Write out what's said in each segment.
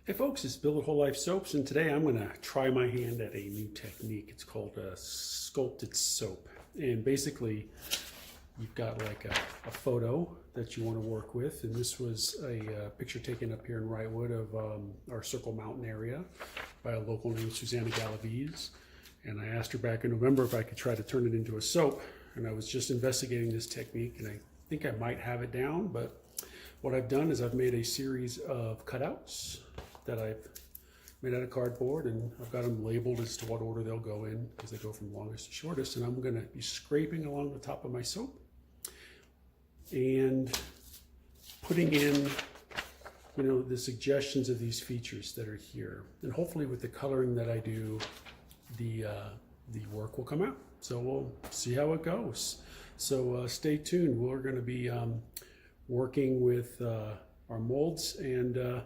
Hey folks, it's Bill at Whole Life Soaps, and today I'm going to try my hand at a new technique. It's called a sculpted soap. And basically, you've got like a photo that you want to work with. And this was a picture taken up here in Wrightwood of our Circle Mountain area by a local named Susanna Galaviz. And I asked her back in November if I could try to turn it into a soap. And I was just investigating this technique, and I think I might have it down. But what I've done is I've made a series of cutouts that I've made out of cardboard, and I've got them labeled as to what order they'll go in because they go from longest to shortest. And I'm going to be scraping along the top of my soap and putting in, the suggestions of these features that are here. And hopefully with the coloring that I do, the work will come out. So we'll see how it goes. So stay tuned. We're going to be working with our molds and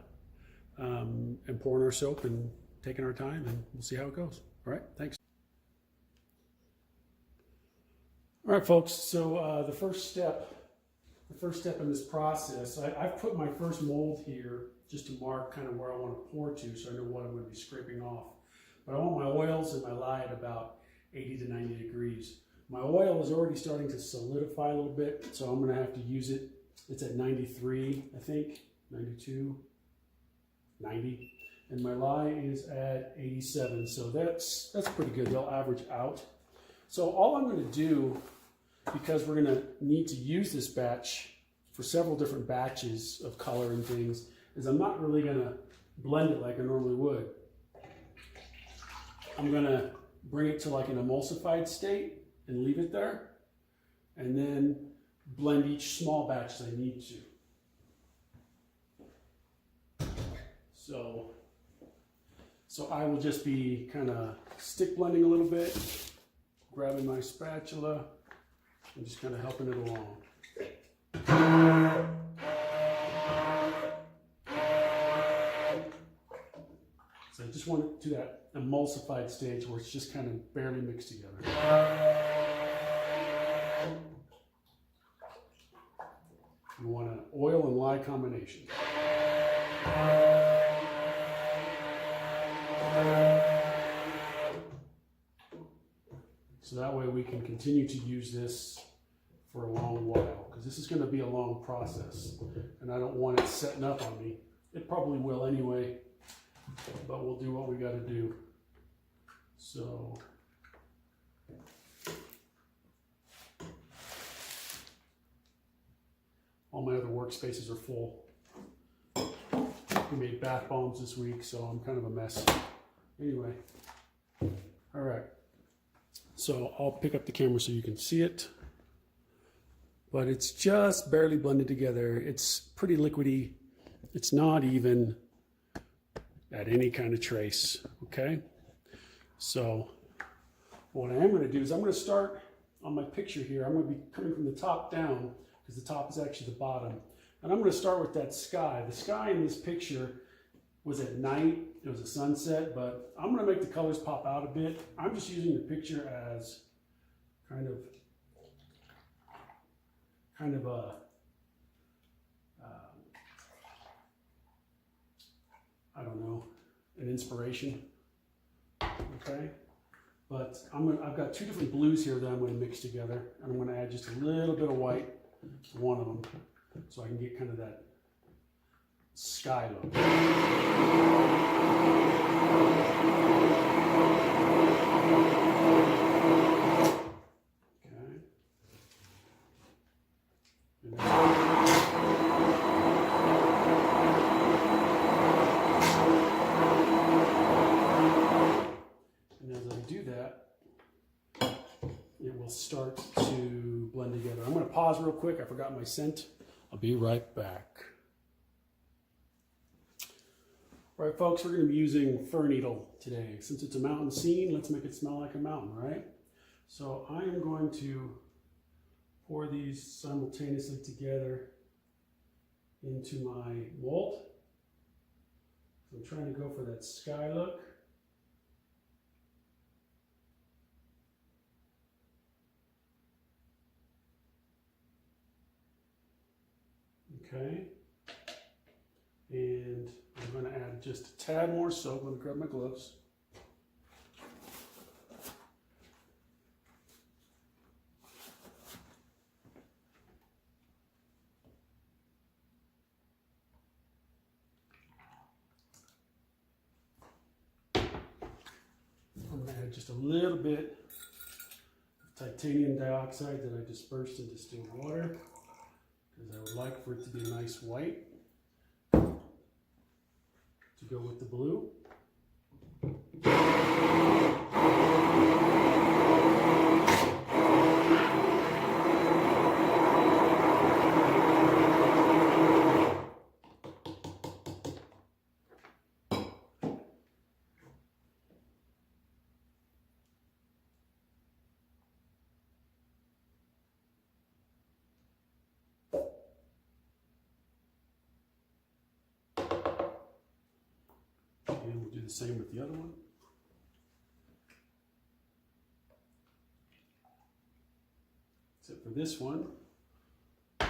pouring our soap and taking our time, and we'll see how it goes. All right, thanks. All right, folks, so the first step in this process, I've put my first mold here just to mark kind of where I want to pour to so I know what I'm going to be scraping off. But I want my oils and my lye at about 80 to 90 degrees. My oil is already starting to solidify a little bit, so I'm going to have to use it. It's at 93, I think, 92. 90, and my lye is at 87, so that's pretty good. They'll average out. So all I'm going to do, because we're going to need to use this batch for several different batches of color and things, is I'm not really going to blend it like I normally would. I'm going to bring it to like an emulsified state and leave it there, and then blend each small batch as I need to. So I will just be kind of stick blending a little bit, grabbing my spatula, and just kind of helping it along. So I just want it to that emulsified stage where it's just kind of barely mixed together. You want an oil and lye combination. So that way we can continue to use this for a long while, because this is going to be a long process and I don't want it setting up on me. It probably will anyway, but we'll do what we got to do. So all my other workspaces are full. We made bath bombs this week, so I'm kind of a mess. Anyway, all right. So I'll pick up the camera so you can see it. But it's just barely blended together. It's pretty liquidy. It's not even at any kind of trace, okay? So what I am going to do is I'm going to start on my picture here. I'm going to be coming from the top down because the top is actually the bottom. And I'm going to start with that sky. The sky in this picture was at night. It was a sunset, but I'm going to make the colors pop out a bit. I'm just using the picture as kind of a I don't know, an inspiration. Okay, but I've got two different blues here that I'm going to mix together, and I'm going to add just a little bit of white to one of them, so I can get kind of that sky look. Okay. And as I do that, it will start to blend together. I'm going to pause real quick. I forgot my scent. I'll be right back. All right, folks, we're going to be using fir needle today. Since it's a mountain scene, let's make it smell like a mountain, right? So I am going to pour these simultaneously together into my mold. I'm trying to go for that sky look. Okay. And I'm going to add add just a tad more soap. Let me grab my gloves. I'm going to add just a little bit of titanium dioxide that I dispersed in distilled water, because I would like for it to be a nice white to go with the blue. And we'll do the same with the other one. Except for this one, I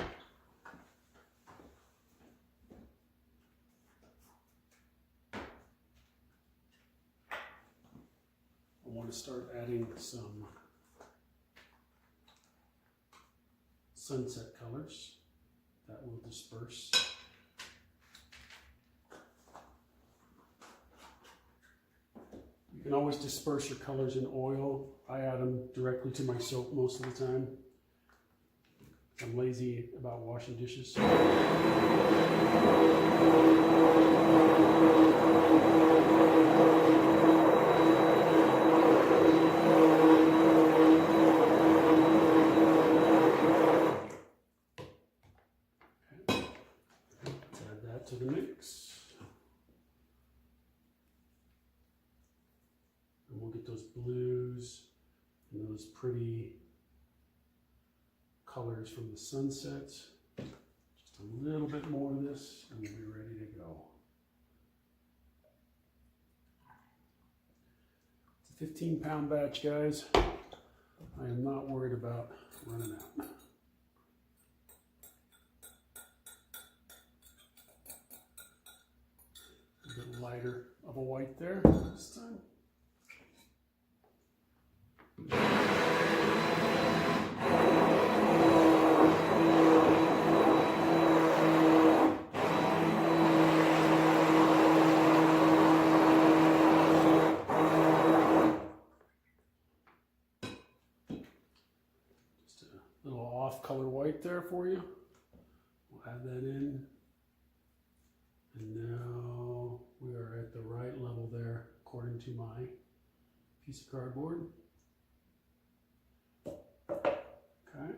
want to start adding some sunset colors that will disperse. You can always disperse your colors in oil. I add them directly to my soap most of the time. I'm lazy about washing dishes. Let's add that to the mix. And we'll get those blues and those pretty colors from the sunsets. Just a little bit more of this and we'll be ready to go. It's a 15-pound batch, guys. I am not worried about running out. A bit lighter of a white there this time. Just a little off-color white there for you. We'll add that in. And now we are at the right level there, according to my piece of cardboard. Okay.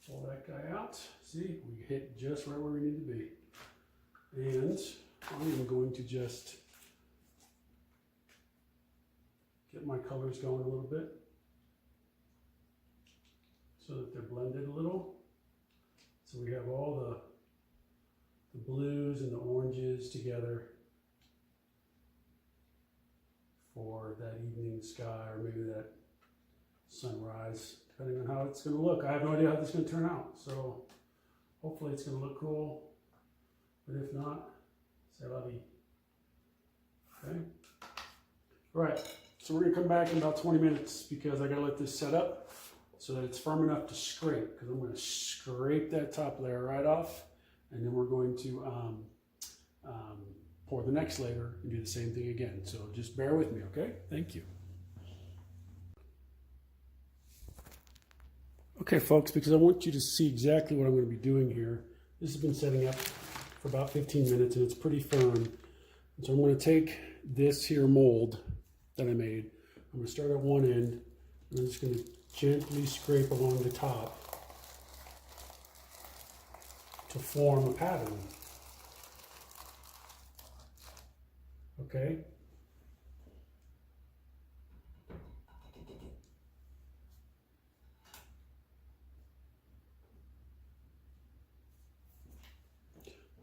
Pull that guy out. See, we hit just right where we need to be. And I am going to just get my colors going a little bit so that they're blended a little. So we have all the blues and the oranges together for that evening sky, or maybe that sunrise, depending on how it's going to look. I have no idea how this is going to turn out, so hopefully it's going to look cool, but if not, c'est la vie. Okay? All right, so we're going to come back in about 20 minutes because I got to let this set up so that it's firm enough to scrape, because I'm going to scrape that top layer right off, and then we're going to pour the next layer and do the same thing again. So just bear with me, okay? Thank you. Okay, folks, because I want you to see exactly what I'm going to be doing here. This has been setting up for about 15 minutes and it's pretty firm. And so I'm going to take this here mold that I made. I'm going to start at one end and I'm just going to gently scrape along the top to form a pattern. Okay?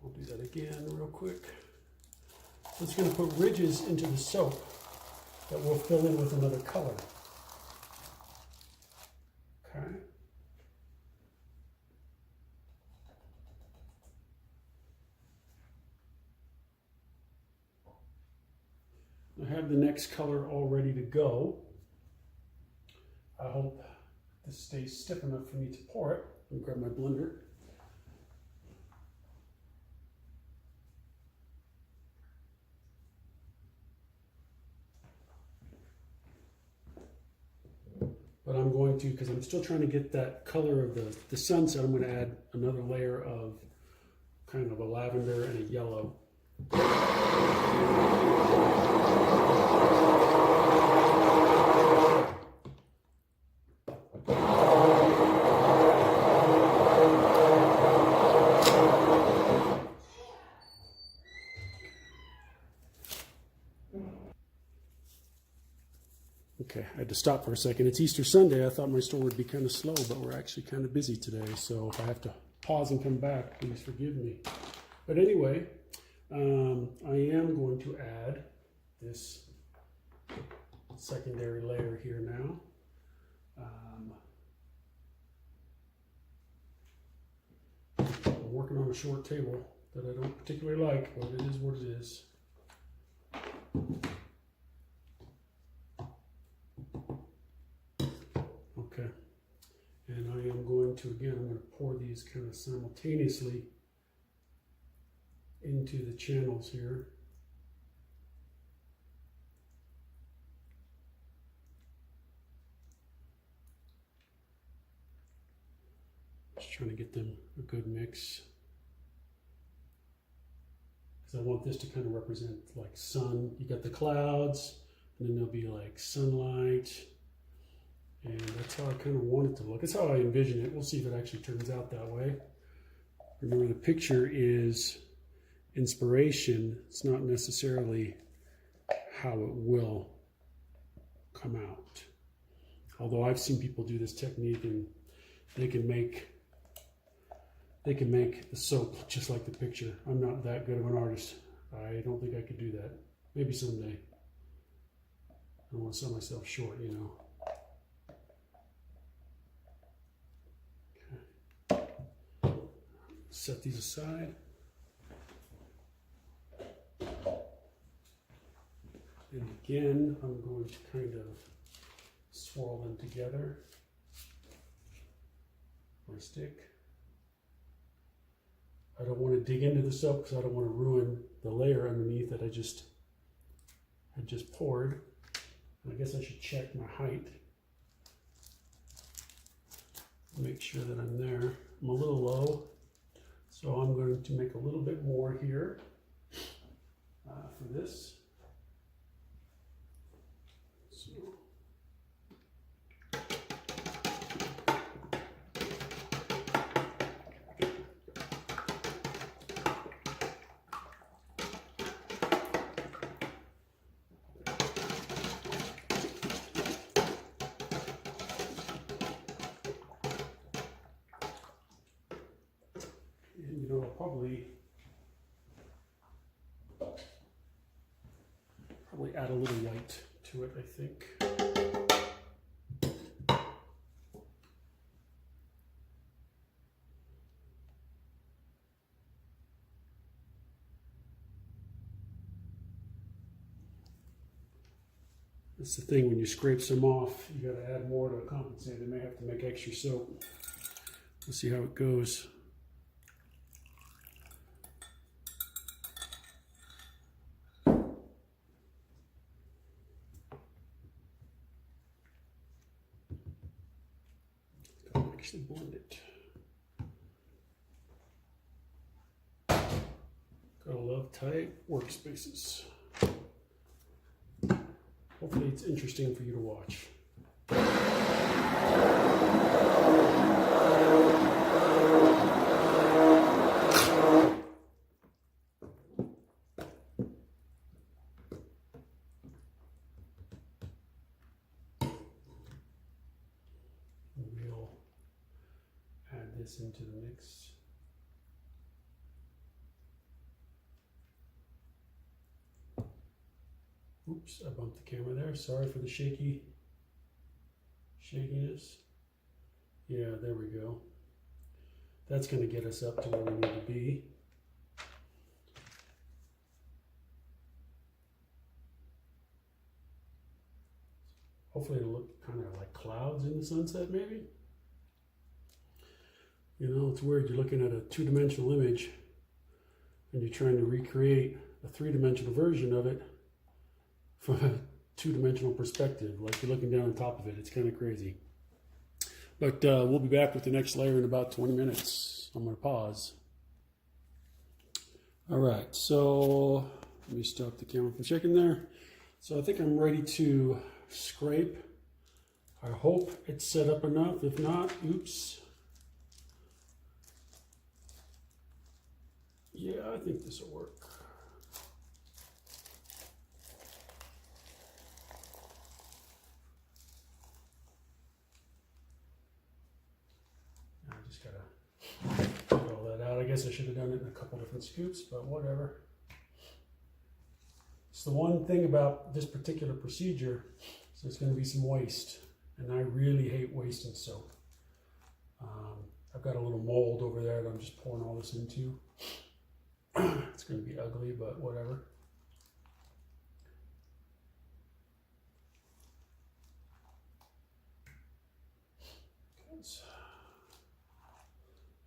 I'll do that again real quick. So it's going to put ridges into the soap that we'll fill in with another color. Okay? I have the next color all ready to go. I hope this stays stiff enough for me to pour it. Let me grab my blender. But I'm going to, because I'm still trying to get that color of the sunset, I'm going to add another layer of kind of a lavender and a yellow. Okay, I had to stop for a second. It's Easter Sunday. I thought my store would be kind of slow, but we're actually kind of busy today. So if I have to pause and come back, please forgive me. But anyway, I am going to add this secondary layer here now. I'm working on a short table that I don't particularly like, but it is what it is. Okay, and I am going to, again, I'm going to pour these kind of simultaneously into the channels here. Just trying to get them a good mix. Because I want this to kind of represent like sun. You got the clouds, and then there'll be like sunlight. And that's how I kind of want it to look. That's how I envision it. We'll see if it actually turns out that way. Remember, the picture is inspiration. It's not necessarily how it will come out. Although I've seen people do this technique and they can make the soap just like the picture. I'm not that good of an artist. I don't think I could do that. Maybe someday. I don't want to sell myself short, you know. Set these aside. And again, I'm going to kind of swirl them together on a stick. I don't want to dig into the soap because I don't want to ruin the layer underneath that I just poured. I guess I should check my height. Make sure that I'm there. I'm a little low. So I'm going to make a little bit more here for this. So. I'll probably add a little white to it, I think. That's the thing, when you scrape some off, you got to add more to compensate. They may have to make extra soap. We'll see how it goes. Actually blend it. Gotta love tight workspaces. Hopefully it's interesting for you to watch. We'll add this into the mix. Oops, I bumped the camera there. Sorry for the shakiness. Yeah, there we go. That's going to get us up to where we need to be. Hopefully it'll look kind of like clouds in the sunset, maybe. You know, it's weird. You're looking at a two-dimensional image and you're trying to recreate a three-dimensional version of it from a two-dimensional perspective, like you're looking down on top of it. It's kind of crazy. But we'll be back with the next layer in about 20 minutes. I'm going to pause. All right, so let me stop the camera from shaking there. So I think I'm ready to scrape. I hope it's set up enough. If not, oops. Yeah, I think this will work. I just gotta get all that out. I guess I should have done it in a couple different scoops, but whatever. So the one thing about this particular procedure is there's going to be some waste, and I really hate wasting soap. I've got a little mold over there that I'm just pouring all this into. It's going to be ugly, but whatever.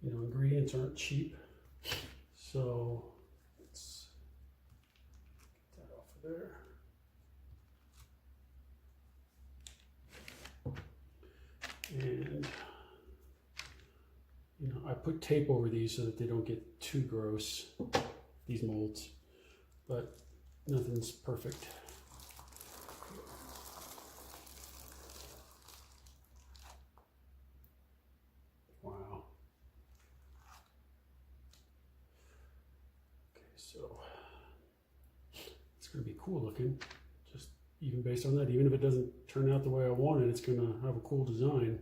You know, ingredients aren't cheap, so let's get that off of there. And you know, I put tape over these so that they don't get too gross, these molds, but nothing's perfect. Wow. Okay, so it's going to be cool looking, just even based on that. Even if it doesn't turn out the way I want it, it's going to have a cool design,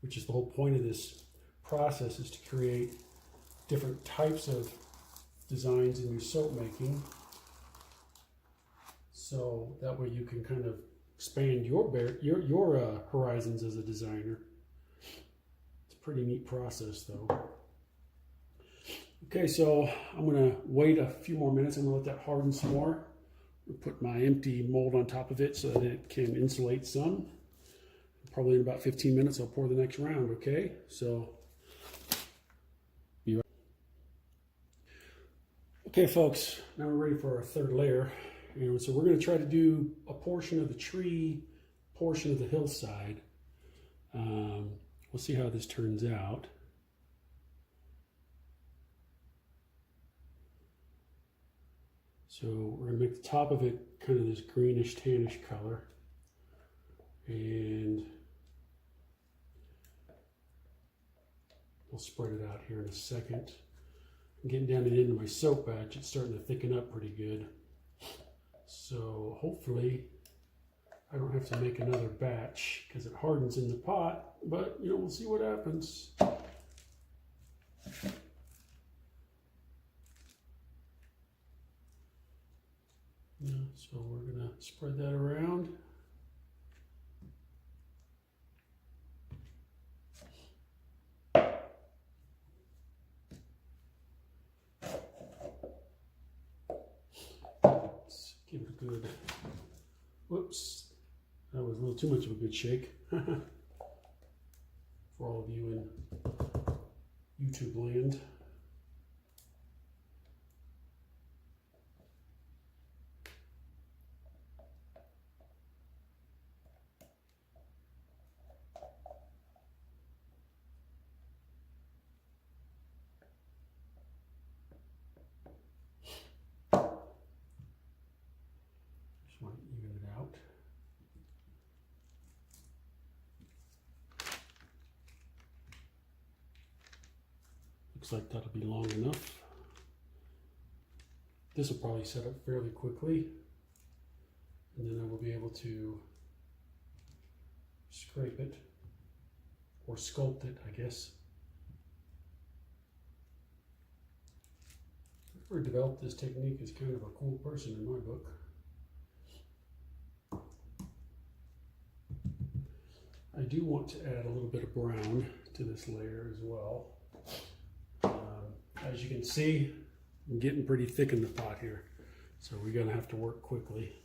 which is the whole point of this process, is to create different types of designs in your soap making, so that way you can kind of expand your horizons as a designer. It's a pretty neat process, though. Okay, so I'm going to wait a few more minutes. I'm going to let that harden some more. I'll put my empty mold on top of it so that it can insulate some. Probably in about 15 minutes I'll pour the next round. Okay, so okay, folks, now we're ready for our third layer. And so we're going to try to do a portion of the tree, portion of the hillside. We'll see how this turns out. So we're going to make the top of it kind of this greenish tannish color. And we'll spread it out here in a second. I'm getting down into my soap batch. It's starting to thicken up pretty good. So hopefully I don't have to make another batch because it hardens in the pot, but you know, we'll see what happens. Yeah, so we're gonna spread that around. Give it a good, whoops, that was a little too much of a good shake. For all of you in YouTube land. Just want to even it out. Looks like that'll be long enough. This will probably set up fairly quickly, and then I will be able to scrape it, or sculpt it, I guess. Whoever developed this technique is kind of a cool person in my book. I do want to add a little bit of brown to this layer as well. As you can see, I'm getting pretty thick in the pot here, so we're going to have to work quickly.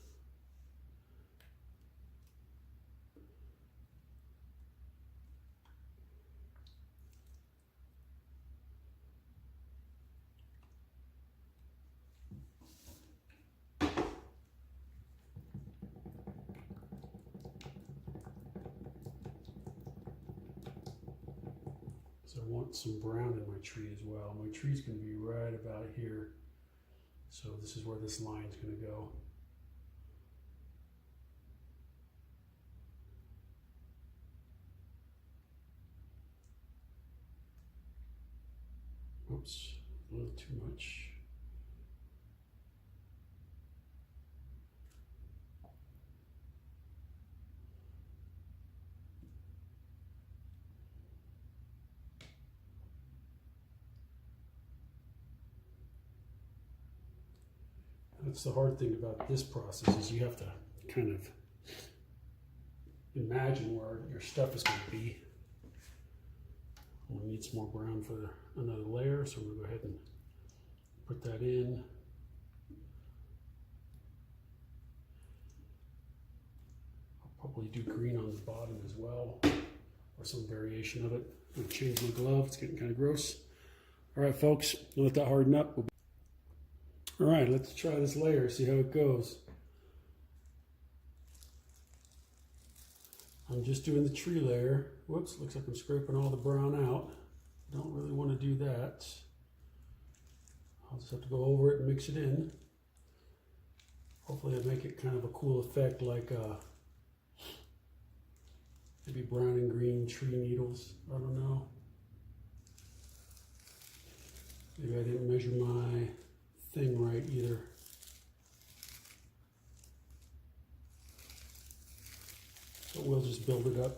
because I want some brown in my tree as well. My tree's going to be right about here. So this is where this line is going to go. Oops, a little too much. That's the hard thing about this process is you have to kind of imagine where your stuff is going to be. We need some more brown for another layer, so we'll go ahead and put that in. I'll probably do green on the bottom as well, or some variation of it. I'm gonna change my glove, it's getting kind of gross. All right, folks, we'll let that harden up. All right, let's try this layer, see how it goes. I'm just doing the tree layer. Whoops, looks like I'm scraping all the brown out. Don't really want to do that. I'll just have to go over it and mix it in. Hopefully I make it kind of a cool effect like maybe brown and green tree needles. I don't know. Maybe I didn't measure my thing right either. But we'll just build it up.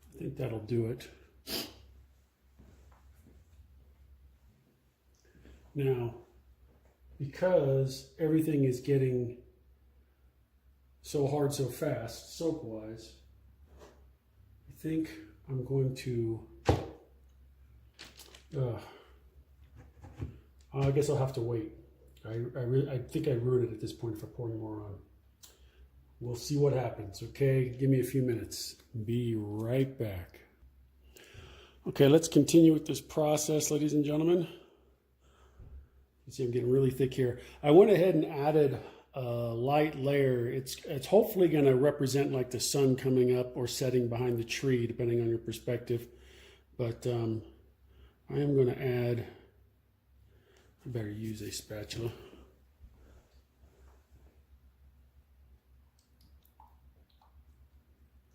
I think that'll do it. Now, because everything is getting so hard so fast, soap-wise, I think I'm going to, I guess I'll have to wait. I think I ruined it at this point if I pour any more on. We'll see what happens, okay? Give me a few minutes. Be right back. Okay, let's continue with this process, ladies and gentlemen. You see I'm getting really thick here. I went ahead and added a light layer. It's hopefully going to represent like the sun coming up or setting behind the tree, depending on your perspective. But I am going to add, I better use a spatula.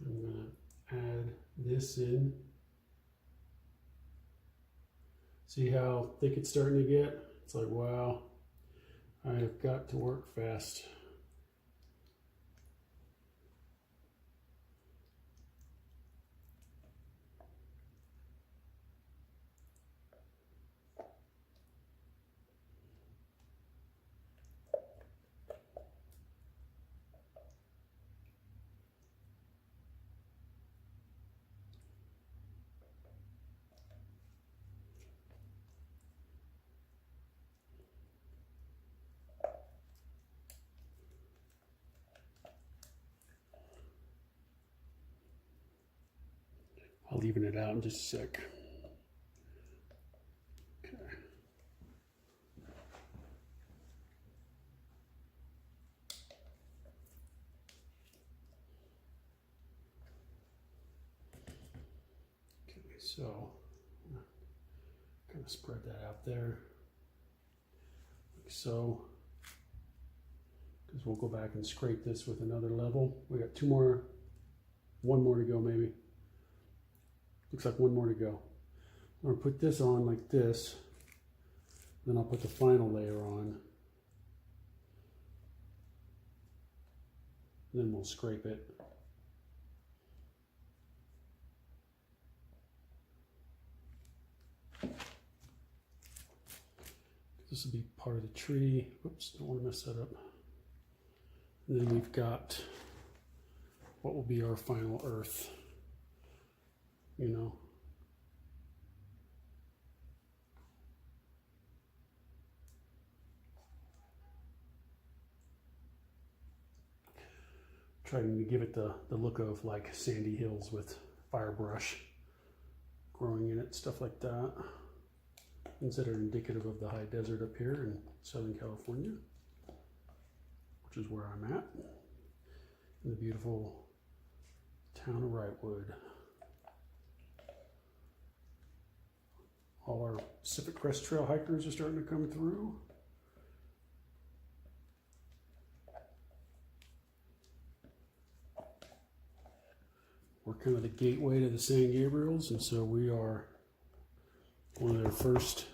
I'm going to add this in. See how thick it's starting to get? It's like, wow, I have got to work fast. I'll even it out in just a sec. Okay. Okay, so kind of spread that out there, like so. Because we'll go back and scrape this with another level. We got one more to go maybe. Looks like one more to go. I'm gonna put this on like this, then I'll put the final layer on. Then we'll scrape it. This will be part of the tree. Oops, don't want to mess that up. And then we've got what will be our final earth. You know. Trying to give it the look of like sandy hills with fire brush growing in it, stuff like that. Things that are indicative of the high desert up here in Southern California, which is where I'm at, in the beautiful town of Wrightwood. All our Pacific Crest Trail hikers are starting to come through. We're kind of the gateway to the San Gabriels, and so we are one of their first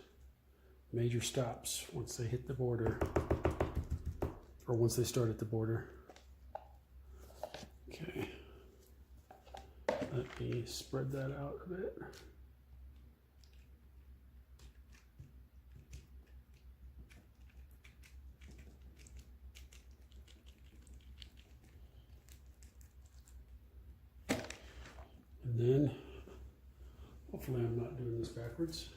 major stops once they hit the border, or once they start at the border. Okay, let me spread that out a bit. And then, hopefully I'm not doing this backwards.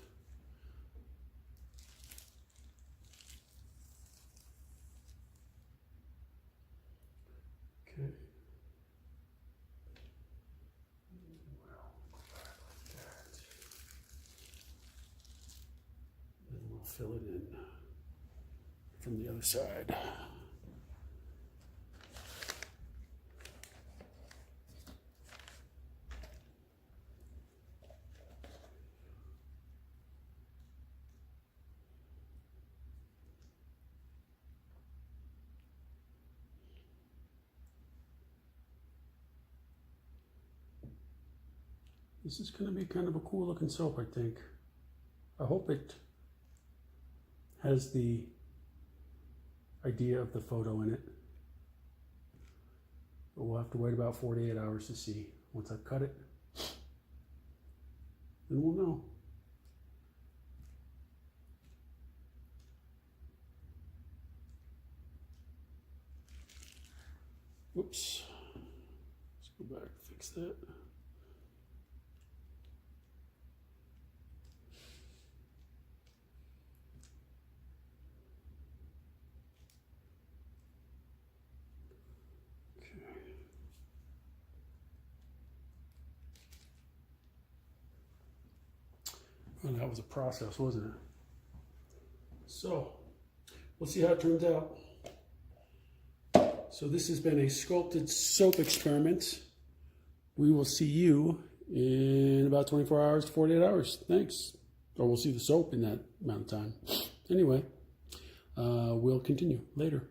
Okay. Well, like that. And we'll fill it in from the other side. This is going to be kind of a cool looking soap, I think. I hope it has the idea of the photo in it. But we'll have to wait about 48 hours to see. Once I've cut it, then we'll know. Whoops. Let's go back and fix that. Well, that was a process, wasn't it? So, we'll see how it turns out. So this has been a sculpted soap experiment. We will see you in about 24 hours to 48 hours. Thanks. Or we'll see the soap in that amount of time. Anyway, we'll continue later.